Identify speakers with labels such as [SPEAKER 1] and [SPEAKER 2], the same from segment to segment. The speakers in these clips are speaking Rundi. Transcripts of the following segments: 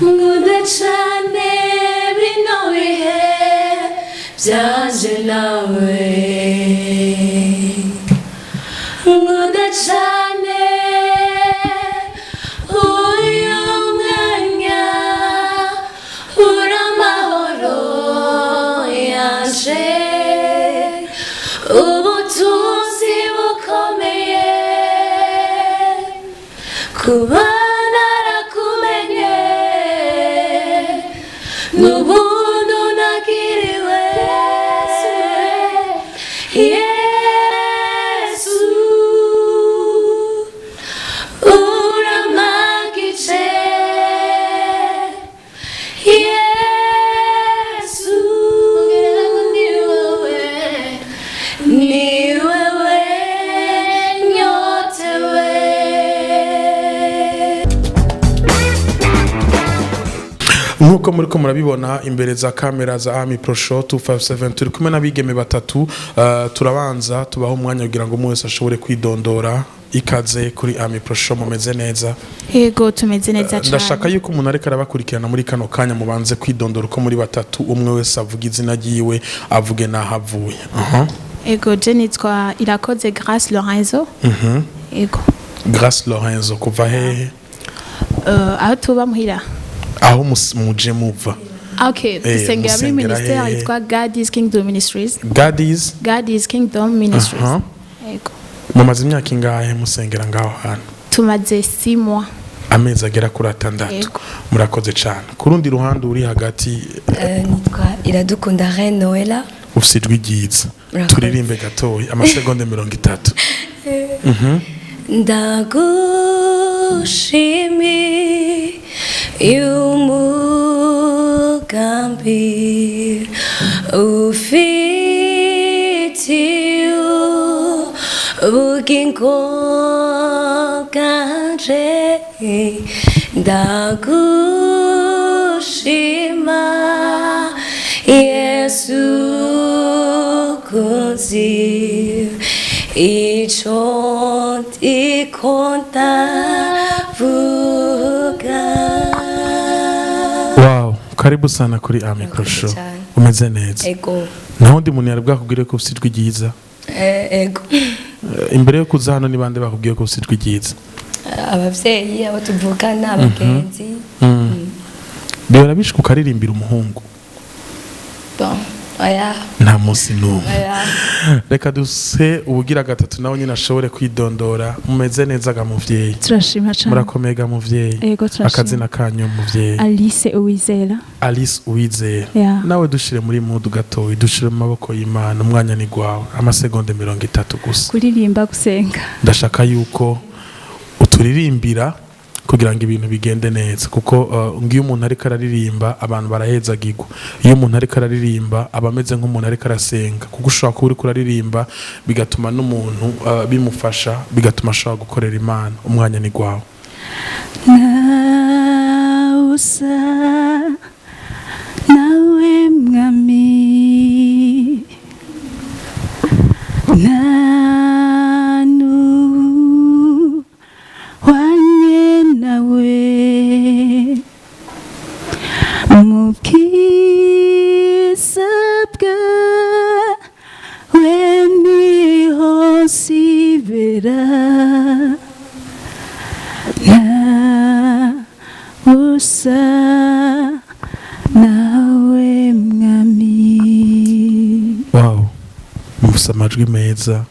[SPEAKER 1] ngudacane bino bihe byanje nawe ngudacane uyu mwanya uramahoro yanje ubutunzi bukomeye kuba narakumenye n'ubuntu nagiriwe Yesu uramagije Yesu ni wewe nyotewe.
[SPEAKER 2] Nkuko muriko murabibona imbere za kamera za Ami Pro Show 257 turi kumwe n'abigeme batatu turabanza tubaho umwanya kugira ngo mwese ashobore kwidondora ikaze kuri Ami Pro Show mumeze neza.
[SPEAKER 3] Yego tumeze neza cyane.
[SPEAKER 2] Ndashaka yuko umuntu areka arabakurikirana muri kano kanya mubanze kwidondora uko muri batatu umwe wese avuga izina ryiwe avuge nahavuye.
[SPEAKER 3] Ego je nitwa Irakoze Grace Lorenzo. Ego.
[SPEAKER 2] Grace Lorenzo kuva hehe?
[SPEAKER 3] Aho tuba muhira.
[SPEAKER 2] Aho muje muva.
[SPEAKER 3] Okay, dusengera muri ministère yitwa God is Kingdom Ministries.
[SPEAKER 2] God is
[SPEAKER 3] Kingdom Ministries. Ego.
[SPEAKER 2] Mumaze imyaka ingahe musengera ngaho hano?
[SPEAKER 3] Tumaze 6 mois.
[SPEAKER 2] Amezi agera kuri 6. Murakoze cyane. Kurundi ruhande uri hagati
[SPEAKER 1] Nitwa Iradukunda Reine Noella.
[SPEAKER 2] ufite ijwi ryiza. Turirimbe gatoya amasegonda 30.
[SPEAKER 1] Ndagushimi y'umugambi ufitiye ubugingo bwanje ndagushima Yesu kuzi ico ndikunda vuga.
[SPEAKER 2] Wow, karibu sana kuri Ami Pro Show. Umeze neza?
[SPEAKER 1] Ego.
[SPEAKER 2] Naho ndi muntu yarabwa kubwire ko ufite ijwi ryiza?
[SPEAKER 1] Ego.
[SPEAKER 2] Imbere yo kuza hano ni bande bakubwiye ko ufite ijwi ryiza?
[SPEAKER 1] Abavyeyi abo tuvukana abagenzi.
[SPEAKER 2] Bihora bishika ukaririmbira umuhungu?
[SPEAKER 1] Bon, oya.
[SPEAKER 2] Nta munsi n'umwe.
[SPEAKER 1] Oya.
[SPEAKER 2] Reka duse ubugira gatatu nawe nyine ashobore kwidondora. Mumeze neza ga muvyeyi?
[SPEAKER 3] Turashima cyane.
[SPEAKER 2] Murakomega muvyeyi?
[SPEAKER 3] Ego turashima.
[SPEAKER 2] Akazina kanyu muvyeyi?
[SPEAKER 3] Alice Uwizera.
[SPEAKER 2] Alice Uwizera.
[SPEAKER 3] Yeah.
[SPEAKER 2] Nawe dushire muri mudu gatoyi dushire mu maboko y'Imana umwanya ni gwawe amasegonda 30 gusa.
[SPEAKER 3] Kuririmba gusenga.
[SPEAKER 2] Ndashaka yuko uturirimbira kugira ngo ibintu bigende neza kuko ngiyo umuntu ariko araririmba abantu barahezagirwa iyo umuntu ariko araririmba abameze nk'umuntu ariko arasenga kuko ushobora kuba uri kuraririmba bigatuma n'umuntu bimufasha bigatuma ashobora gukorera Imana umwanya ni gwawe.
[SPEAKER 3] Nausa nawe mwami nanu wanye nawe mubwiza bwawe niho sibera usa nawe mwami.
[SPEAKER 2] Wow, mufise amajwi meza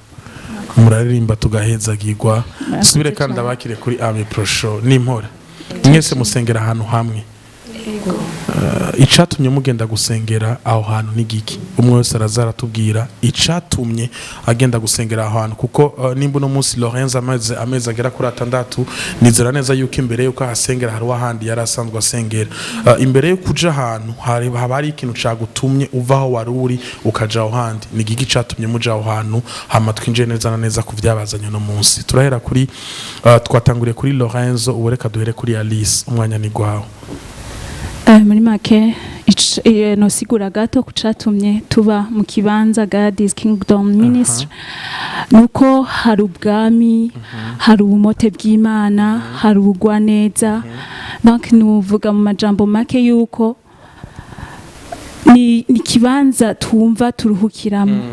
[SPEAKER 2] muraririmba tugahezagirwa. Subire kandi abakire kuri Ami Pro Show n'impora mwese musengera ahantu hamwe. Icatumye mugenda gusengera aho hantu n'igiki umwe wese arazara tubwira icatumye agenda gusengera aho hantu kuko nimba no munsi Lorenzo ameze agera kuri 6 nizera neza yuko imbere yuko ahasengera hari wahandi yari asanzwe asengera imbere yo kuja ahantu haba hari ikintu cagutumye uvaho waruri ukaja aho handi n'igiki catumye muja aho hantu hama twinjiye neza na neza ku vyabazanye no munsi turahera kuri twatanguriye kuri Lorenzo ubureka duhere kuri Alice umwanya ni gwawe.
[SPEAKER 3] Muri make nosigura gato kucatumye tuba mu kibanza God is Kingdom Ministry nuko hari ubwami hari ubumote bw'Imana hari ubugwaneza donc nuvuga mu majambo make yuko ni kibanza tumva turuhukiramo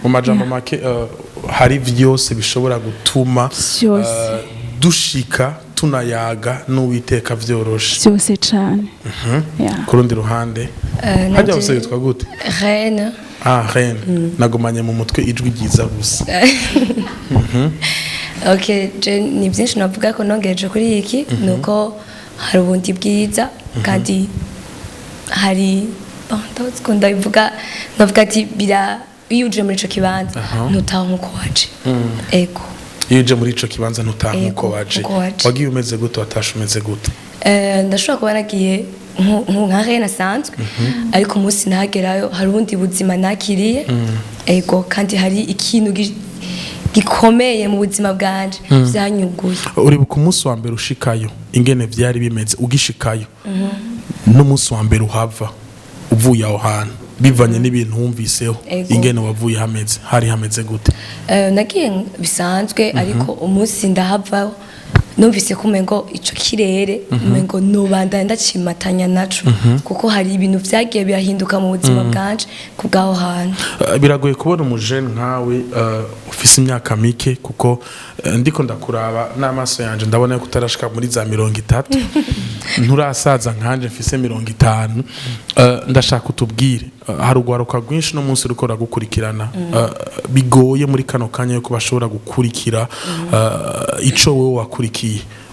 [SPEAKER 2] mu majambo make hari vyose bishobora gutuma dushika tunayaga n'uwiteka vyoroshe
[SPEAKER 3] byose cyane.
[SPEAKER 2] ku rundi ruhande hajya bose yitwa gute?
[SPEAKER 1] Reine.
[SPEAKER 2] Reine. Nagumanye mu mutwe ijwi ryiza gusa.
[SPEAKER 1] Okay, ni byinshi navuga ko nongeje kuri iki nuko hari ubundi bwiza kandi hari ndabivuga navuga ati iyo uje muri ico kibanza nutaha nkuko waje. Ego.
[SPEAKER 2] Iyo uje muri ico kibanza nutaha nkuko waje. Wagiye umeze gute watashe umeze gute?
[SPEAKER 1] Ndashobora kuba nagiye nka Reine asanzwe ariko umunsi nahagerayo hari ubundi buzima nakiriye. Ego kandi hari ikintu gikomeye mu buzima bwanje byanyuguye.
[SPEAKER 2] Uribuka umunsi wa mbere ushikayo ingene vyari bimeze ugishikayo n'umunsi wa mbere uhava uvuye aho hantu bivanye n'ibintu wumviseho ingene wavuye hari hameze gute?
[SPEAKER 1] Nagiye bisanzwe ariko umunsi ndahavaho numvise ko umengo ico kirere umengo nobanda ndacimatanya naco kuko hari ibintu vyagiye birahinduka mu buzima bwanje kubgaho hantu.
[SPEAKER 2] Biragoye kubona umujene nkawe ufise imyaka mike kuko ndiko ndakuraba n'amaso yanje ndabona ko utarashika muri za 30 nturasaza nkanje mfise 50. Ndashaka utubwire hari ugwaruka rwinshi no munsi rukora gukurikirana bigoye muri kano kanya yuko bashobora gukurikira ico wewe wakurikiye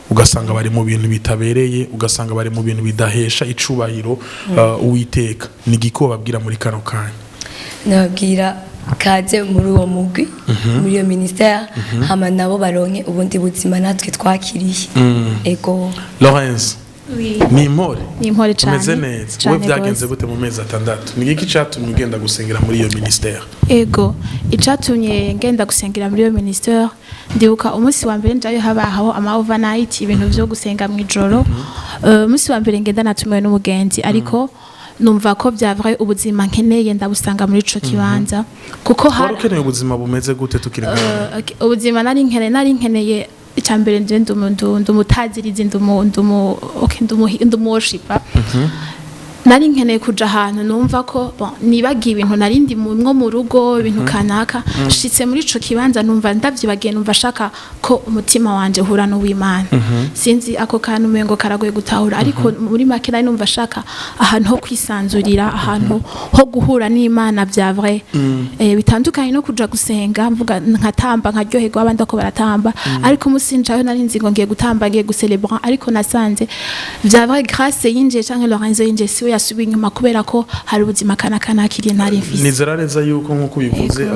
[SPEAKER 2] ugasanga bari mu bintu bitabereye ugasanga bari mu bintu bidahesha icubahiro uwiteka. Ni giko babwira muri kano kanya?
[SPEAKER 1] Nababwira kaze muri uwo mugwi muri iyo ministère hama nabo baronke ubundi buzima natwe twakiriye. Ego.
[SPEAKER 2] Laurence. Ni impore
[SPEAKER 3] cyane.
[SPEAKER 2] Umeze neza. Wewe byagenze gute mu mezi 6? Ni iki cyatumye ugenda gusengera muri iyo ministère?
[SPEAKER 3] Ego, icatumye ngenda gusengera muri iyo ministère ndibuka umunsi wa mbere njayo habaho ama overnight ibintu byo gusenga mu ijoro. Umunsi wa mbere ngenda natumiwe n'umugenzi ariko numva ko byavray ubuzima nkeneye ndabusanga muri ico kibanza kuko
[SPEAKER 2] hari ukeneye ubuzima bumeze gute tukiri
[SPEAKER 3] ubuzima nari nkeneye icyambere ndumutazirizi ndumuworshipper nari nkeneye kuja ahantu numva ko nibagiye ibintu narindi mu rugo ibintu kanaka shitse muri ico kibanza numva ndavyibagiye numva shaka ko umutima wanje uhura n'uw'Imana. Sinzi ako kantu umengo karagoye gutahura ariko muri make nari numva shaka ahantu ho kwisanzurira ahantu ho guhura n'Imana bya vrai. Bitandukanye no kuja gusenga mvuga nkatamba nkaryoherwa abandi ko baratamba ariko musinjayo nari nzi ngo ngiye gutamba ngiye gucelebrer ariko nasanze bya vrai grâce yinje canke Lorenzo yinje yasubiye inyuma kubera ko hari ubuzima kanakana kiri ntari mfise.
[SPEAKER 2] Nizera neza yuko nkuko bivuze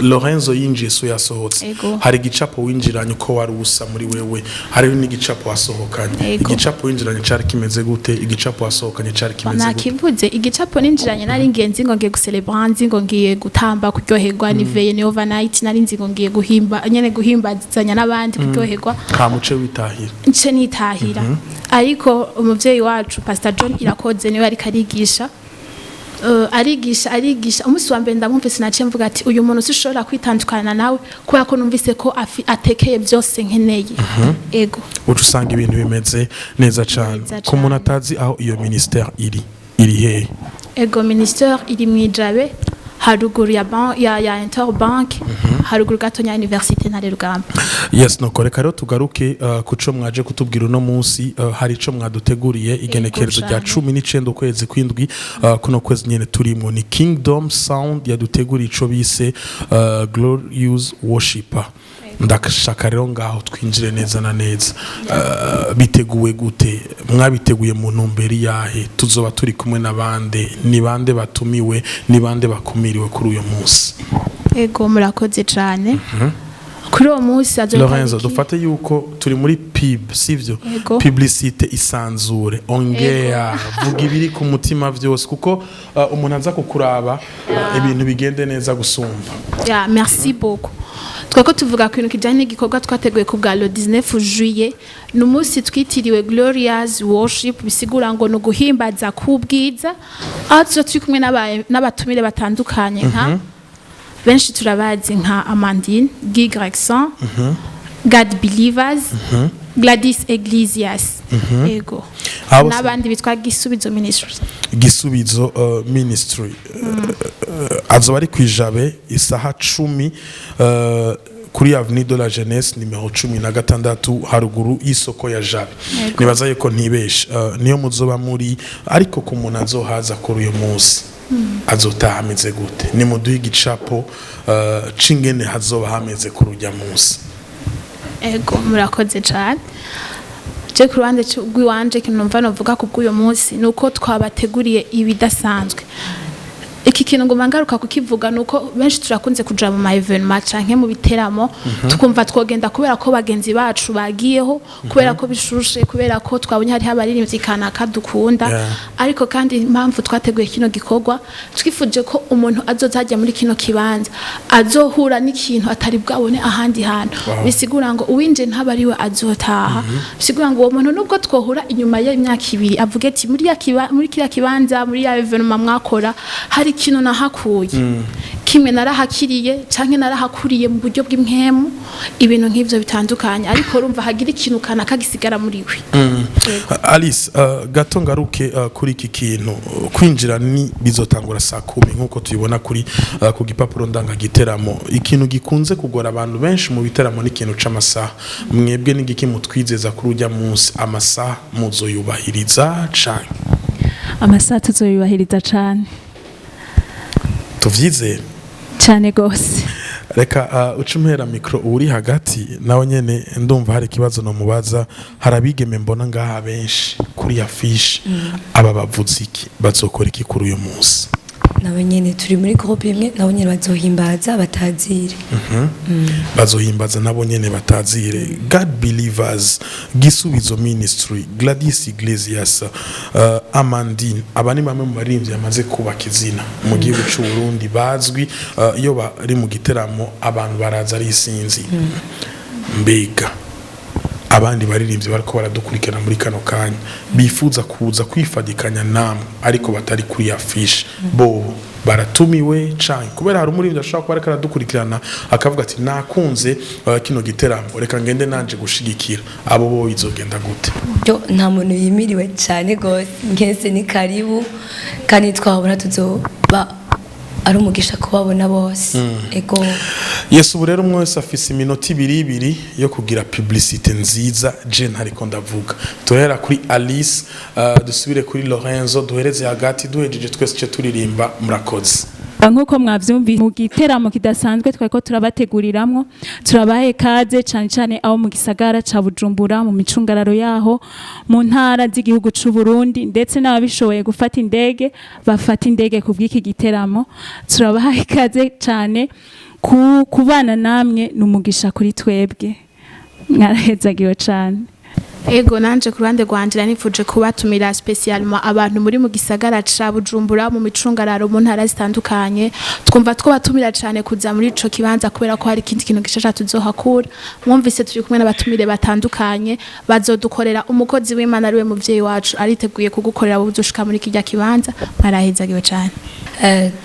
[SPEAKER 2] Lorenzo yinjiye so yasohotse hari gicapo winjiranye uko wari usa muri wewe hari n'igicapo wasohokanye. Igicapo winjiranye cari kimeze gute? Igicapo wasohokanye cari kimeze gute?
[SPEAKER 3] Nakivuze igicapo ninjiranye nari ngenzi ngo ngiye gucelebrer ngo ngiye gutamba kuryoherwa ni veye ni overnight nari nzi ngo ngiye guhimbazanya n'abandi kuryoherwa
[SPEAKER 2] ka muce witahira
[SPEAKER 3] nce nitahira. Ariko umuvyeyi wacu Pastor John Irakoze niwe ari karigisha arigisha umunsi wa mbere ndamumvise naciye mvuga ati uyu muntu sishobora kwitandukana nawe kubera ko numvise ko atekeye byose nkeneye. Ego
[SPEAKER 2] ucusanga ibintu bimeze neza cyane ko umuntu atazi aho iyo ministère iri hehe?
[SPEAKER 3] Ego ministère iri mwijabe haruguru ya Interbank haruguru gato nya Université na Rugamba.
[SPEAKER 2] Yes, no koreka rero tugaruke kuco mwaje kutubwira uno munsi hari ico mwaduteguriye igenekerezo rya 19 ukwezi kwindwi kuno kwezi nyene turimo ni Kingdom Sound yaduteguriye ico bise Glorious Worshipper. Ndakashaka rero ngaho twinjire neza na neza biteguwe gute? Mwabiteguye mu ntumberi yahe? Tuzoba turi kumwe nabande? Ni bande batumiwe? Ni bande bakumiriwe kuri uyo munsi?
[SPEAKER 3] Ego murakoze cyane. Kuri uwo munsi
[SPEAKER 2] Lorenzo dufate yuko turi muri pub sivyo? Publicité isanzure ongea vuga ibiri ku mutima vyose kuko umuntu aza kukuraba ibintu bigende neza gusumba.
[SPEAKER 3] Merci beaucoup. Twako tuvuga ku kintu kijanye n'igikorwa twateguye ku bwa le 19 juillet n'umunsi twitiriwe Glorious Worship bisigura ngo no guhimbaza kubwiza aho turi kumwe n'abatumire batandukanye nka benshi turabazi nka Amandine, Guy Gregson, God Believers, Gladys Iglesias yego
[SPEAKER 2] Abo-
[SPEAKER 3] n'abandi bitwa Gisubizo Ministries.
[SPEAKER 2] Gisubizo ministry azoba ari kwijabe isaha 10 kuri Avenue de la Jeunesse nimero 16 haruguru y'isoko ya Jabe. Nibaza yuko ntibeshe niyo muzoba muri ariko ku muntu azohaza kuri uyu munsi azotaha ameze gute ni muduha igicapo cingene hazoba hameze kuri ujya munsi.
[SPEAKER 3] Ego murakoze cyane. Je ku ruhande rw'iwanje kintu numva novuga ku bw'uyu munsi nuko twabateguriye ibidasanzwe. Iki kintu ngo mangaruka kukivuga nuko benshi turakunze kuja mu ma evenement canke mu biteramo tukumva twogenda kubera ko bagenzi bacu bagiyeho kubera ko bishushe kubera ko twabonye hari abaririmbyi kanaka dukunda ariko kandi impamvu twateguye kino gikorwa twifuje ko umuntu azozajya muri kino kibanza azohura n'ikintu atari bwabone ahandi hantu bisigura ngo uwinje ntabariwe azotaha bisigura ngo uwo muntu nubwo twohura inyuma y'imyaka 2 avuge ati muri kiriya kibanza muri ya evenement mwakora hari ikintu nahakuye kimwe narahakiriye canke narahakuriye mu buryo bw'impemu ibintu nk'ivyo bitandukanye ariko urumva hagira ikintu kana kagisigara muri we.
[SPEAKER 2] Alice gato ngaruke kuri iki kintu kwinjira ni bizotangura saa 10 nkuko tuyibona kuri ku gipapuro ndanga giteramo ikintu gikunze kugora abantu benshi mu biteramo n'ikintu c'amasaha mwebwe n'igiki mutwizeza kuri ujya munsi amasaha muzoyubahiriza cane
[SPEAKER 4] amasaha tuzoyubahiriza cane
[SPEAKER 2] tuvyizere
[SPEAKER 4] cyane gose.
[SPEAKER 2] Reka ucumpera mikro uri hagati nawe nyene ndumva hari kibazo no mubaza harabigeme mbona ngaha benshi kuri affiche aba bavuze iki bazokora iki kuri uyu munsi
[SPEAKER 1] nawe nyene turi muri groupe imwe nawe nyene bazohimbaza batazire
[SPEAKER 2] bazohimbaza nabo nyene batazire God Believers Gisubizo Ministry Gladys Iglesias Amandine abani bamwe mu baririmbyi yamaze kubaka izina mu gihugu cy'u Burundi bazwi iyo bari mu giteramo abantu baraza ari isinzi mbega abandi baririmbyi bariko baradukurikirana muri kano kanya bifuza kuza kwifadikanya namwe ariko batari kuri affiche bo baratumiwe cyane kubera hari umuririmbyi ashaka kuba ariko aradukurikirana akavuga ati nakunze kino giteramo reka ngende nanje gushigikira abo bo izogenda gute
[SPEAKER 1] yo nta muntu yimiriwe cyane gose ngese ni karibu kandi twabona tuzoba ari umugisha kubabona bose ego
[SPEAKER 2] Yesu ubu rero umwe wese afise iminota 2 yo kugira publicité nziza je ntariko ndavuga tuhera kuri Alice dusubire kuri Lorenzo duhereze hagati duhejeje twese cyo turirimba murakoze
[SPEAKER 4] nkuko mwavyumvise mu giteramo kidasanzwe twako turabateguriramwo turabahe kaze cyane cyane aho mu gisagara ca Bujumbura mu micungararo yaho mu ntara z'igihugu c'u Burundi ndetse n'ababishoboye gufata indege bafata indege kubw'iki giteramo turabahe kaze cyane kubana namwe numugisha kuri twebwe mwarahezagiwe cyane.
[SPEAKER 3] Ego nanje ku ruhande rwanje nifuje kubatumira specialement abantu muri mu gisagara ca Bujumbura mu micungararo mu ntara zitandukanye twumva twabatumira cyane kuza muri ico kibanza kubera ko hari ikindi kintu gishasha tuzohakura mwumvise turi kumwe n'abatumire batandukanye bazodukorera umukozi w'Imana ariwe muvyeyi wacu ariteguye kugukorera buzoshika muri kijya kibanza marahezagiwe cyane.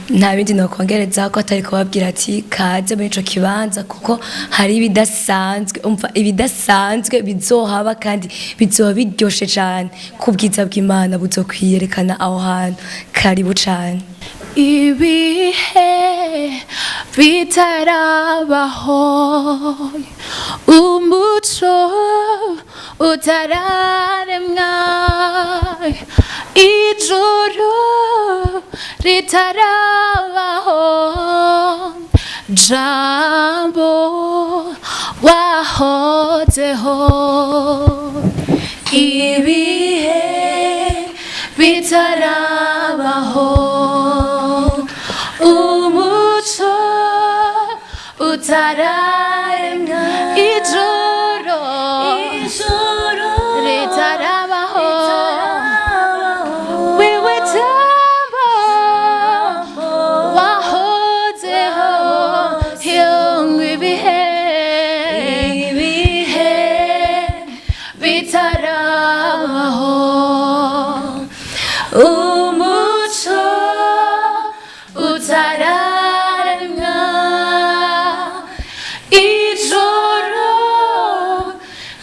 [SPEAKER 1] Nta bindi nokongereza ko atari kubabwira ati kaze muri ico kibanza kuko hari ibidasanzwe umva ibidasanzwe bizohaba kandi bizoba biryoshe cyane kubwiza bw'Imana buzokwiyerekana aho hantu karibu cyane.
[SPEAKER 3] Ibihe bitarabaho umuco utararemwa ijuru ritarabaho jambo wahozeho ibihe bitarabaho umuco utararemwa ijoro ritarabaho wewe jambo wahozeho yongwe ibihe bitarabaho umuco utararemwa ijoro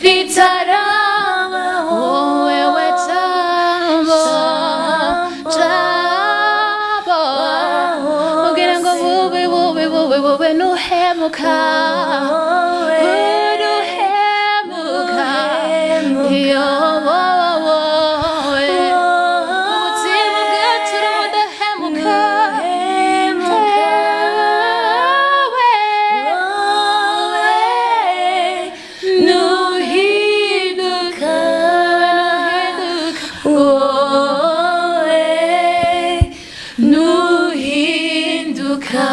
[SPEAKER 3] ritarabaho wowe nuhemuka nuhemuka iyo wowe ubuzima bwacu udahemuka nuhinduka nuhinduka